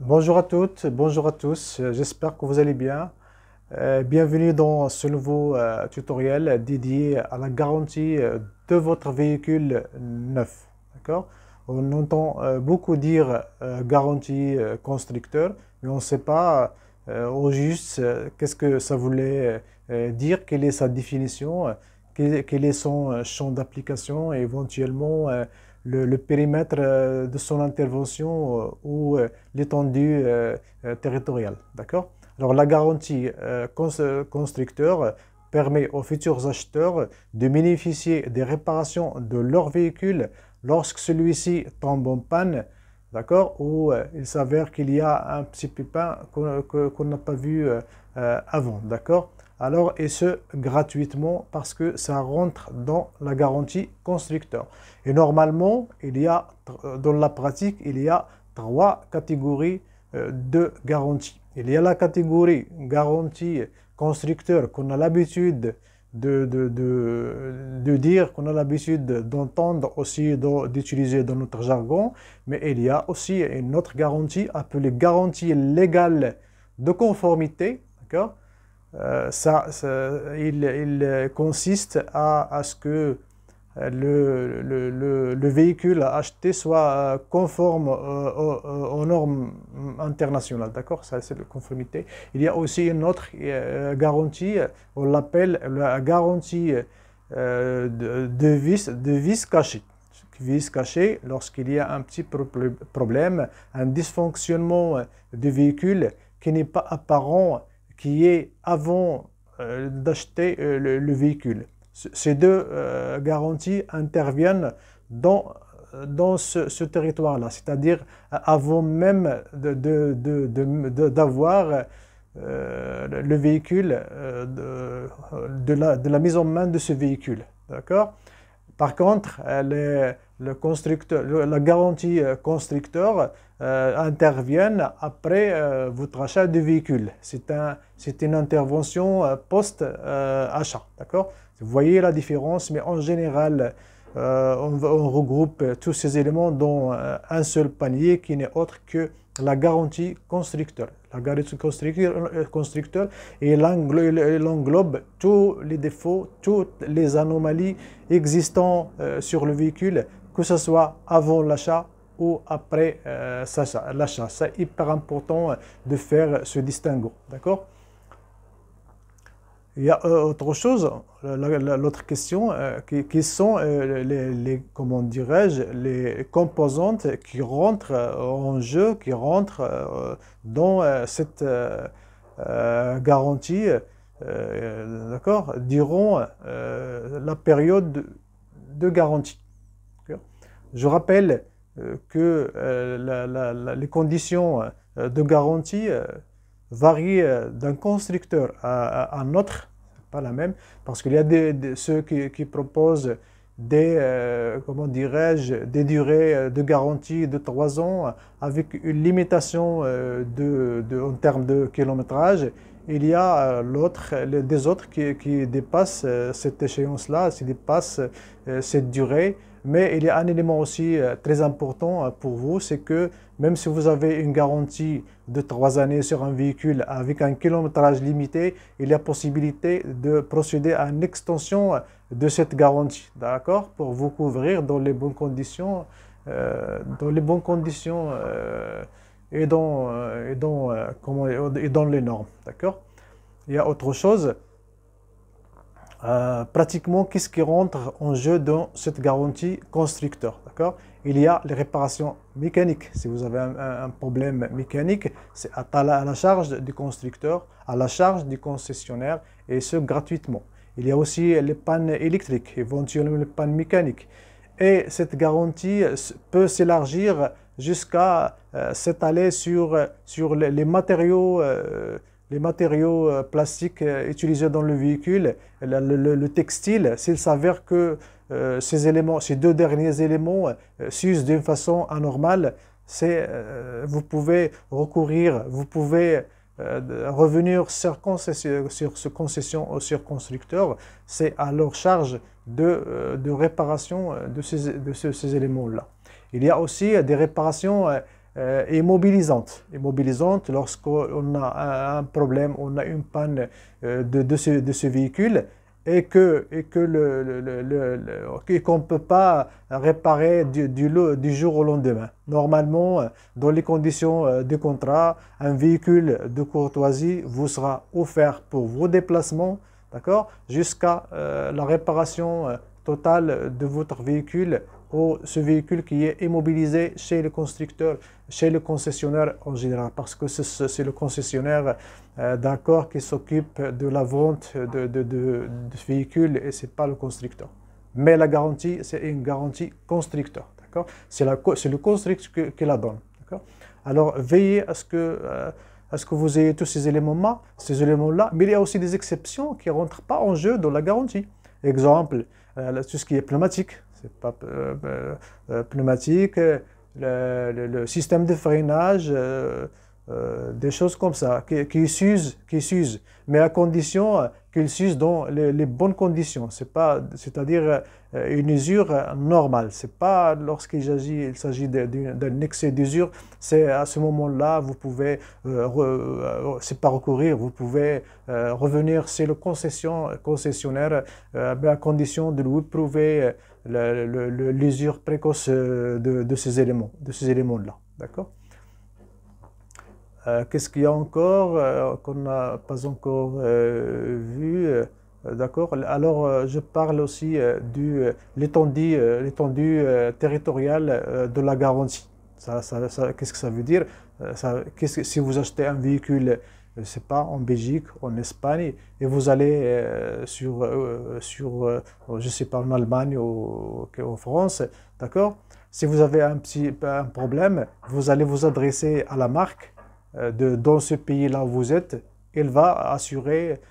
Bonjour à toutes, bonjour à tous, j'espère que vous allez bien. Bienvenue dans ce nouveau tutoriel dédié à la garantie de votre véhicule neuf. D'accord? On entend beaucoup dire garantie constructeur, mais on ne sait pas au juste qu'est-ce que ça voulait dire, quelle est sa définition, quel est son champ d'application et éventuellement le périmètre de son intervention ou l'étendue territoriale. D'accord? Alors la garantie constructeur permet aux futurs acheteurs de bénéficier des réparations de leur véhicule lorsque celui-ci tombe en panne, d'accord, ou il s'avère qu'il y a un petit pépin qu'on n'a pas vu avant, d'accord. Alors, et ce, gratuitement, parce que ça rentre dans la garantie constructeur. Et normalement, dans la pratique, il y a trois catégories de garantie. Il y a la catégorie garantie constructeur qu'on a l'habitude de dire, qu'on a l'habitude d'entendre aussi, d'utiliser dans notre jargon, mais il y a aussi une autre garantie appelée garantie légale de conformité, d'accord. Il consiste à ce que le véhicule acheté soit conforme aux normes internationales, d'accord? Ça, c'est la conformité. Il y a aussi une autre garantie, on l'appelle la garantie de vis caché. Vis caché, lorsqu'il y a un petit problème, un dysfonctionnement du véhicule qui n'est pas apparent, qui est avant d'acheter le véhicule. Ces deux garanties interviennent dans ce territoire-là, c'est-à-dire avant même d'avoir le véhicule, de la mise en main de ce véhicule. D'accord? Par contre, la garantie constructeur intervient après votre achat de véhicule. C'est une intervention post-achat. D'accord? Vous voyez la différence, mais en général, on regroupe tous ces éléments dans un seul panier qui n'est autre que la garantie constructeur. La garantie constructeur et elle englobe tous les défauts, toutes les anomalies existant sur le véhicule, que ce soit avant l'achat ou après l'achat. C'est hyper important de faire ce distinguo. D'accord? Il y a autre chose, l'autre question, qui sont comment dirais-je, les composantes qui rentrent en jeu, qui rentrent dans cette garantie, d'accord, durant la période de garantie. Je rappelle que les conditions de garantie varie d'un constructeur à un autre, pas la même, parce qu'il y a ceux qui proposent comment dirais-je, des durées de garantie de 3 ans avec une limitation en termes de kilométrage. Il y a des autres qui dépassent cette échéance-là, qui dépassent cette durée. Mais il y a un élément aussi très important pour vous, c'est que même si vous avez une garantie de 3 années sur un véhicule avec un kilométrage limité, il y a possibilité de procéder à une extension de cette garantie, d'accord, pour vous couvrir dans les bonnes conditions, et dans les normes, d'accord. Il y a autre chose. Pratiquement, qu'est-ce qui rentre en jeu dans cette garantie constructeur, d'accord? Il y a les réparations mécaniques. Si vous avez un problème mécanique, c'est à la charge du constructeur, à la charge du concessionnaire, et ce gratuitement. Il y a aussi les pannes électriques, éventuellement les pannes mécaniques. Et cette garantie peut s'élargir jusqu'à s'étaler sur les matériaux plastiques utilisés dans le véhicule, le textile. S'il s'avère que ces deux derniers éléments s'usent d'une façon anormale, vous pouvez revenir sur ce concession ou sur constructeur. C'est à leur charge de réparation de ces éléments-là. Il y a aussi des réparations immobilisante. Immobilisante lorsqu'on a un problème, on a une panne de ce véhicule et qu'on ne peut pas réparer du jour au lendemain. Normalement, dans les conditions de contrat, un véhicule de courtoisie vous sera offert pour vos déplacements, d'accord, jusqu'à la réparation totale de votre véhicule ou ce véhicule qui est immobilisé chez le constructeur, chez le concessionnaire en général, parce que c'est le concessionnaire d'accord qui s'occupe de la vente de ce véhicule et ce n'est pas le constructeur. Mais la garantie, c'est une garantie constructeur, d'accord? C'est le constructeur qui la donne, d'accord? Alors, veillez à ce que vous ayez tous ces éléments-là, mais il y a aussi des exceptions qui ne rentrent pas en jeu dans la garantie. Exemple, tout ce qui est pneumatique, c'est pas pneumatique, le système de freinage, des choses comme ça, qui s'usent, mais à condition qu'ils s'usent dans les bonnes conditions. C'est-à-dire une usure normale. C'est pas lorsqu'il s'agit d'un excès d'usure, c'est à ce moment-là, vous pouvez, c'est pas recourir, vous pouvez revenir, c'est le concessionnaire, mais à condition de lui prouver l'usure précoce de ces éléments-là. D'accord? Qu'est-ce qu'il y a encore qu'on n'a pas encore vu? D'accord. Alors, je parle aussi de l'étendue territoriale de la garantie. Qu'est-ce que ça veut dire? Si vous achetez un véhicule, je ne sais pas, en Belgique, en Espagne, et vous allez je sais pas, en Allemagne ou en France, d'accord? Si vous avez un problème, vous allez vous adresser à la marque dans ce pays-là où vous êtes. Il va assurer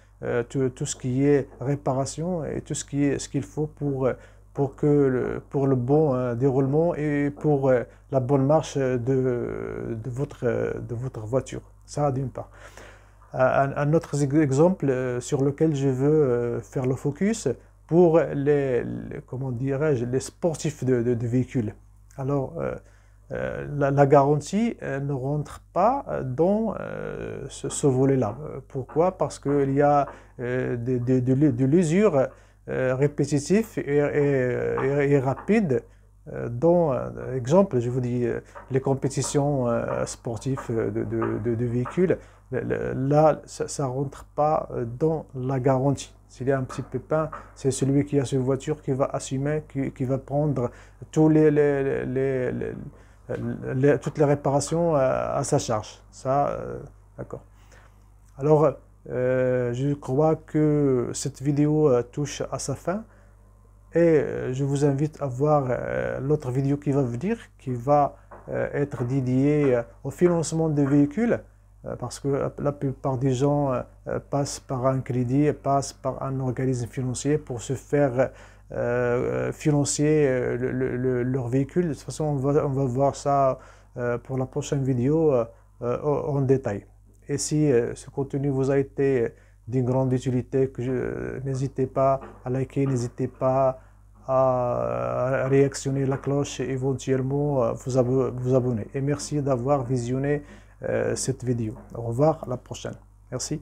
tout ce qui est réparation et tout ce qu'il faut pour le bon déroulement et pour la bonne marche de votre voiture. Ça, d'une part. Un autre exemple sur lequel je veux faire le focus pour comment dirais-je, les sportifs de véhicules. Alors, la garantie ne rentre pas dans ce volet-là. Pourquoi? Parce qu'il y a de l'usure répétitive et rapide. Dans exemple, je vous dis, les compétitions sportives de véhicules, là, ça ne rentre pas dans la garantie. S'il y a un petit pépin, c'est celui qui a cette voiture qui va assumer, qui va prendre toutes les réparations à sa charge. Ça, d'accord. Alors, je crois que cette vidéo touche à sa fin. Et je vous invite à voir l'autre vidéo qui va venir, qui va être dédiée au financement de véhicules, parce que la plupart des gens passent par un crédit, passent par un organisme financier pour se faire financer leur véhicule. De toute façon, on va voir ça pour la prochaine vidéo en détail. Et si ce contenu vous a été d'une grande utilité, n'hésitez pas à liker, n'hésitez pas à réactionner la cloche et éventuellement vous abonner. Et merci d'avoir visionné cette vidéo. Au revoir, à la prochaine. Merci.